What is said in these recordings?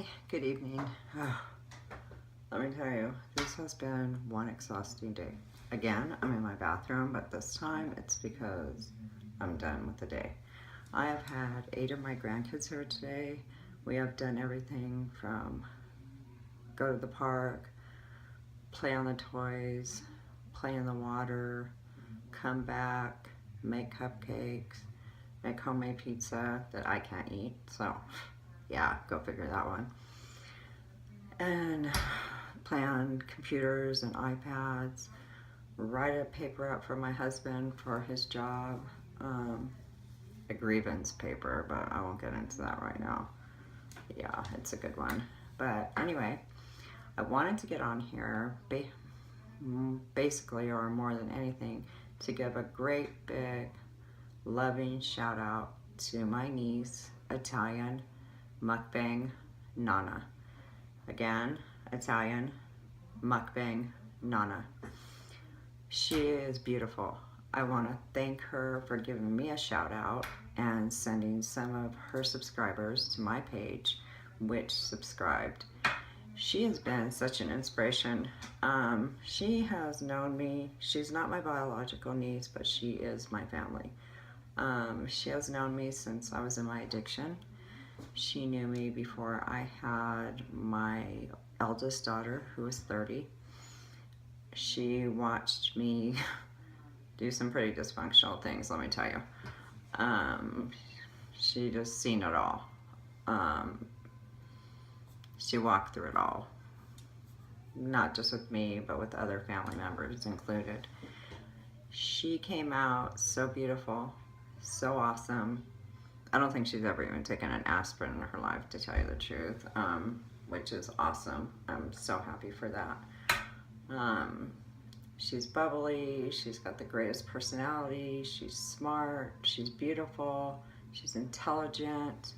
Hi, good evening. Let me tell you, this has been one exhausting day. Again, I'm in my bathroom, but this time it's because I'm done with the day. I have had 8 of my grandkids here today. We have done everything from go to the park, play on the toys, play in the water, come back, make cupcakes, make homemade pizza that I can't eat, so yeah, go figure that one. And play on computers and iPads, write a paper up for my husband for his job, a grievance paper, but I won't get into that right now. Yeah, it's a good one. But anyway, I wanted to get on here basically, or more than anything, to give a great big loving shout out to my niece, Italian Mukbang Nana. Again, Italian Mukbang Nana. She is beautiful. I want to thank her for giving me a shout out and sending some of her subscribers to my page, which subscribed. She has been such an inspiration. She has known me. She's not my biological niece, but she is my family. She has known me since I was in my addiction. She knew me before I had my eldest daughter, who was 30. She watched me do some pretty dysfunctional things, let me tell you. She just seen it all. She walked through it all. Not just with me, but with other family members included. She came out so beautiful, so awesome. I don't think she's ever even taken an aspirin in her life, to tell you the truth, which is awesome. I'm so happy for that. She's bubbly, she's got the greatest personality, she's smart, she's beautiful, she's intelligent,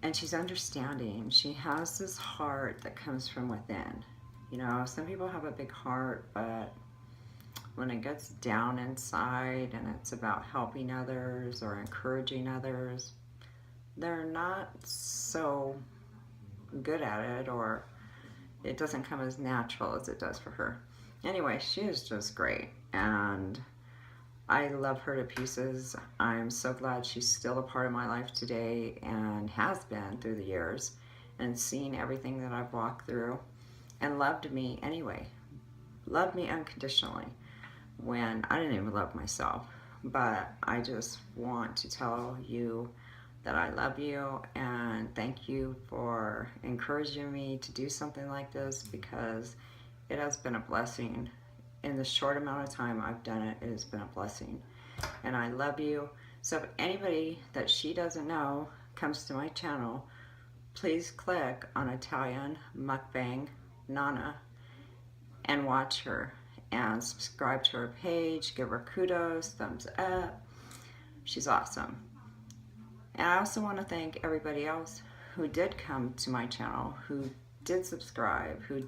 and she's understanding. She has this heart that comes from within. You know, some people have a big heart, but when it gets down inside and it's about helping others or encouraging others, they're not so good at it, or it doesn't come as natural as it does for her. Anyway, she is just great, and I love her to pieces. I'm so glad she's still a part of my life today and has been through the years, and seen everything that I've walked through and loved me anyway. Loved me unconditionally when I didn't even love myself. But I just want to tell you that I love you and thank you for encouraging me to do something like this, because it has been a blessing. In the short amount of time I've done it, it has been a blessing. And I love you. So if anybody that she doesn't know comes to my channel, please click on Italian Mukbang Nana and watch her and subscribe to her page, give her kudos, thumbs up. She's awesome. And I also want to thank everybody else who did come to my channel, who did subscribe, who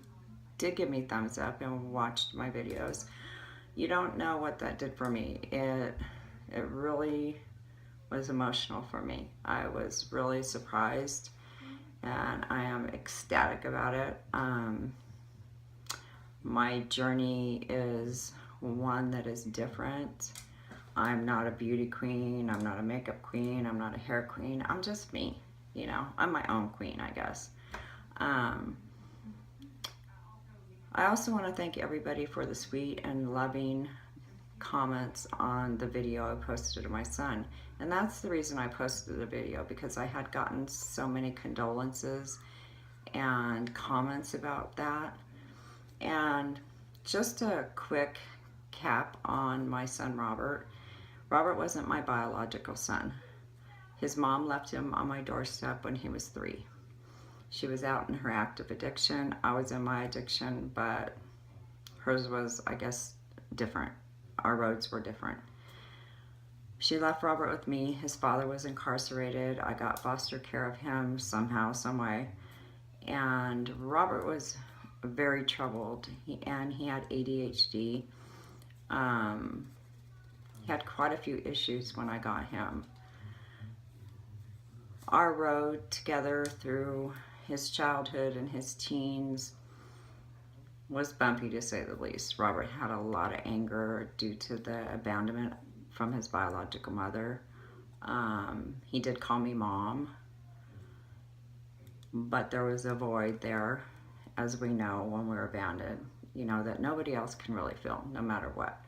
did give me thumbs up and watched my videos. You don't know what that did for me. It really was emotional for me. I was really surprised, and I am ecstatic about it. My journey is one that is different. I'm not a beauty queen, I'm not a makeup queen, I'm not a hair queen. I'm just me, you know. I'm my own queen, I guess. I also want to thank everybody for the sweet and loving comments on the video I posted to my son. And that's the reason I posted the video, because I had gotten so many condolences and comments about that. And just a quick cap on my son Robert. Robert wasn't my biological son. His mom left him on my doorstep when he was 3. She was out in her active addiction. I was in my addiction, but hers was, I guess, different. Our roads were different. She left Robert with me. His father was incarcerated. I got foster care of him somehow, some way. And Robert was very troubled, and he had ADHD. He had quite a few issues when I got him. our road together through his childhood and his teens was bumpy, to say the least. Robert had a lot of anger due to the abandonment from his biological mother. He did call me mom, but there was a void there, as we know, when we were abandoned, you know, that nobody else can really fill, no matter what.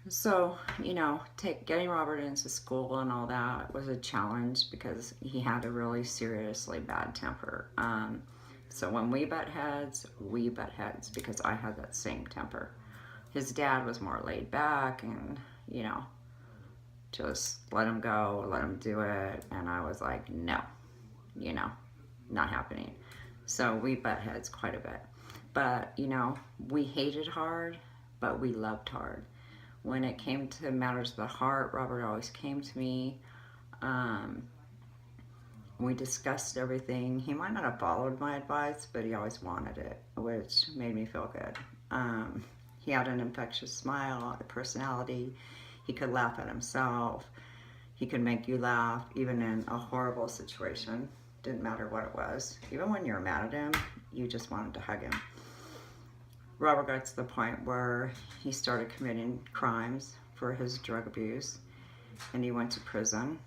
So, you know, getting Robert into school and all that was a challenge because he had a really seriously bad temper. So when we butt heads because I had that same temper. His dad was more laid back and, you know, just let him go, let him do it. And I was like, no, you know, not happening. So we butt heads quite a bit. But, you know, we hated hard, but we loved hard. When it came to matters of the heart, Robert always came to me. We discussed everything. He might not have followed my advice, but he always wanted it, which made me feel good. He had an infectious smile, a personality. He could laugh at himself. He could make you laugh, even in a horrible situation. Didn't matter what it was. Even when you were mad at him, you just wanted to hug him. Robert got to the point where he started committing crimes for his drug abuse, and he went to prison.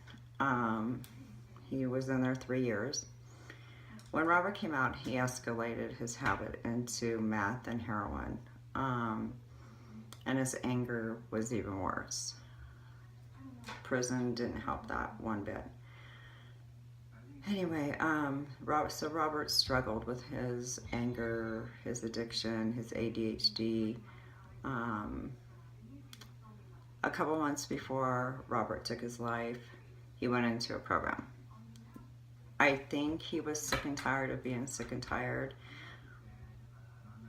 He was in there 3 years. When Robert came out, he escalated his habit into meth and heroin, and his anger was even worse. Prison didn't help that one bit. Anyway, Robert struggled with his anger, his addiction, his ADHD. A couple months before Robert took his life, he went into a program. I think he was sick and tired of being sick and tired.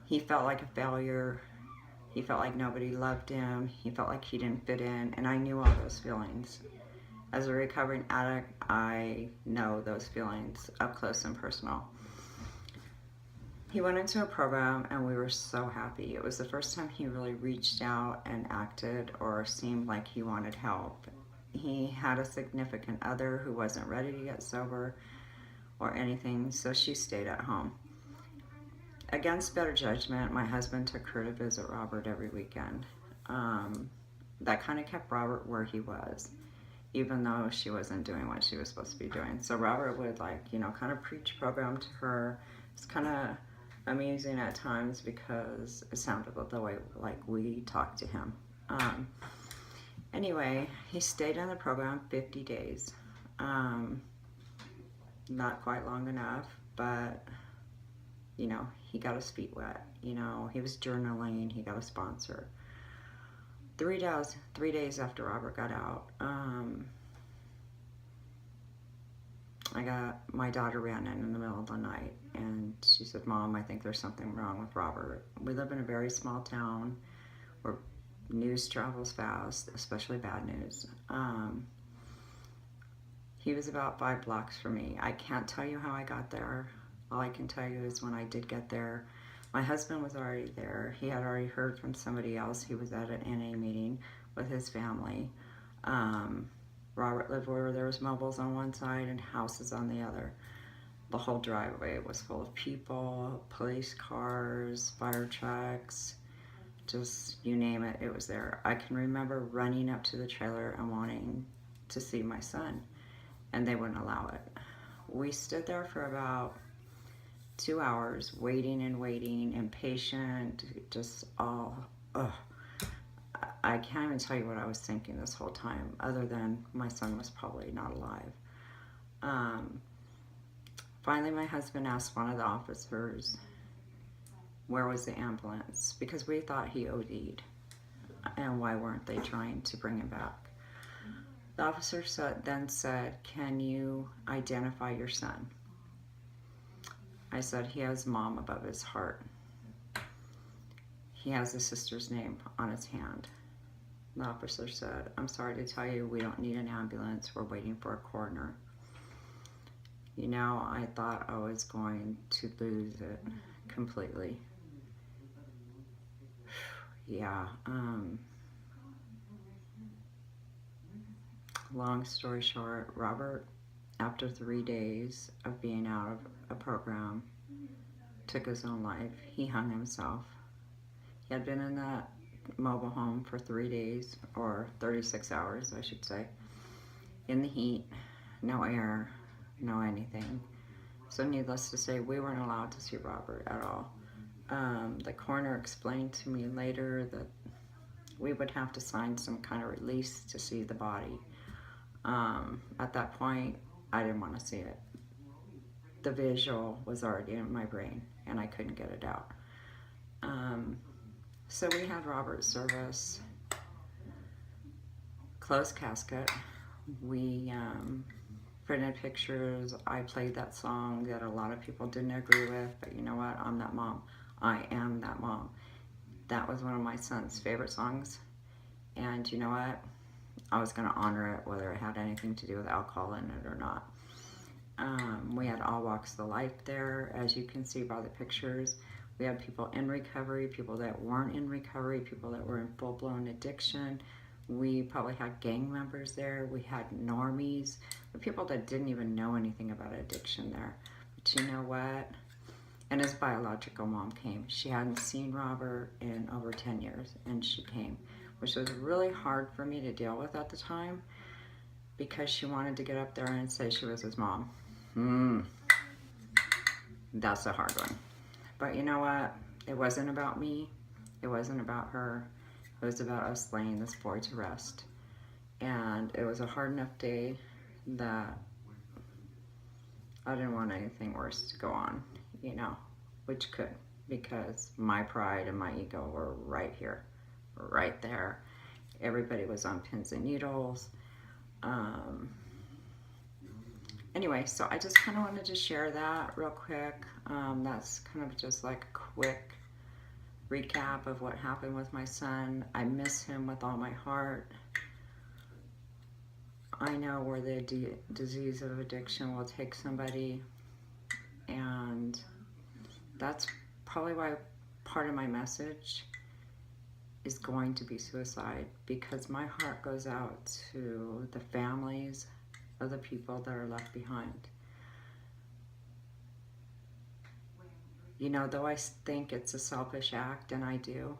He felt like a failure. He felt like nobody loved him. He felt like he didn't fit in, and I knew all those feelings. As a recovering addict, I know those feelings up close and personal. He went into a program and we were so happy. It was the first time he really reached out and acted or seemed like he wanted help. He had a significant other who wasn't ready to get sober or anything, so she stayed at home. Against better judgment, my husband took her to visit Robert every weekend. That kind of kept Robert where he was, even though she wasn't doing what she was supposed to be doing. So Robert would, like, you know, kind of preach program to her. It's kind of amusing at times because it sounded the way like we talked to him. Anyway, he stayed in the program 50 days. Not quite long enough, but, you know, he got his feet wet. You know, he was journaling, he got a sponsor. 3 days after Robert got out, my daughter ran in the middle of the night, and she said, "Mom, I think there's something wrong with Robert." We live in a very small town where news travels fast, especially bad news. He was about 5 blocks from me. I can't tell you how I got there. All I can tell you is when I did get there, my husband was already there. He had already heard from somebody else. He was at an NA meeting with his family. Robert lived where there was mobiles on one side and houses on the other. The whole driveway was full of people, police cars, fire trucks, just you name it, it was there. I can remember running up to the trailer and wanting to see my son, and they wouldn't allow it. We stood there for about 2 hours, waiting and waiting, impatient, just all, ugh. I can't even tell you what I was thinking this whole time, other than my son was probably not alive. Finally, my husband asked one of the officers, where was the ambulance? Because we thought he OD'd, and why weren't they trying to bring him back? The officer then said, "Can you identify your son?" I said, "He has mom above his heart. He has his sister's name on his hand." The officer said, "I'm sorry to tell you, we don't need an ambulance. We're waiting for a coroner." You know, I thought I was going to lose it completely. Yeah, long story short, Robert, after 3 days of being out of a program, took his own life. He hung himself. He had been in that mobile home for 3 days, or 36 hours, I should say, in the heat, no air, no anything. So needless to say, we weren't allowed to see Robert at all. The coroner explained to me later that we would have to sign some kind of release to see the body. At that point, I didn't want to see it. The visual was already in my brain, and I couldn't get it out. So we had Robert's service, closed casket. We printed pictures. I played that song that a lot of people didn't agree with, but you know what? I'm that mom. I am that mom. That was one of my son's favorite songs, and you know what? I was going to honor it whether it had anything to do with alcohol in it or not. We had all walks of life there, as you can see by the pictures. We had people in recovery, people that weren't in recovery, people that were in full-blown addiction. We probably had gang members there. We had normies, the people that didn't even know anything about addiction there. But you know what? And his biological mom came. She hadn't seen Robert in over 10 years, and she came, which was really hard for me to deal with at the time, because she wanted to get up there and say she was his mom. That's a hard one. But you know what? It wasn't about me. It wasn't about her. It was about us laying this boy to rest. And it was a hard enough day that I didn't want anything worse to go on, you know, which could, because my pride and my ego were right here, right there. Everybody was on pins and needles. Anyway, so I just kind of wanted to share that real quick. That's kind of just like a quick recap of what happened with my son. I miss him with all my heart. I know where the disease of addiction will take somebody, and that's probably why part of my message is going to be suicide, because my heart goes out to the families of the people that are left behind. You know, though I think it's a selfish act, and I do,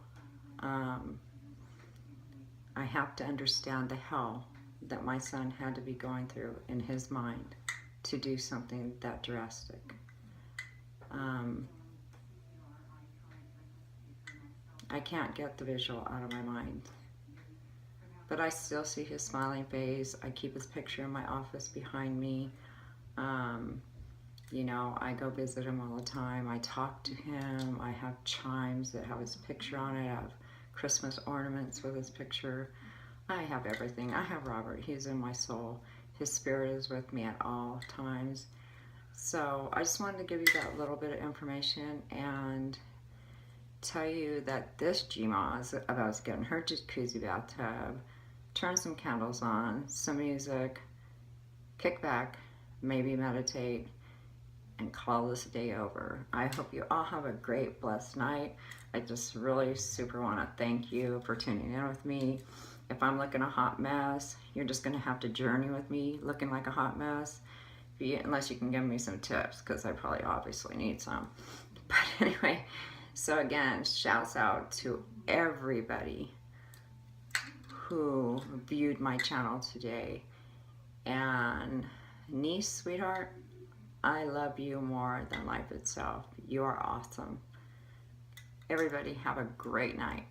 I have to understand the hell that my son had to be going through in his mind to do something that drastic. I can't get the visual out of my mind. But I still see his smiling face. I keep his picture in my office behind me. You know, I go visit him all the time. I talk to him. I have chimes that have his picture on it. I have Christmas ornaments with his picture. I have everything. I have Robert. He's in my soul. His spirit is with me at all times. So I just wanted to give you that little bit of information and tell you that this Gma is about to get in her jacuzzi bathtub, turn some candles on, some music, kick back, maybe meditate, and call this day over. I hope you all have a great, blessed night. I just really super want to thank you for tuning in with me. If I'm looking a hot mess, you're just going to have to journey with me looking like a hot mess, unless you can give me some tips, because I probably obviously need some. But anyway, so again, shouts out to everybody who viewed my channel today. And niece, sweetheart, I love you more than life itself. You are awesome. Everybody have a great night.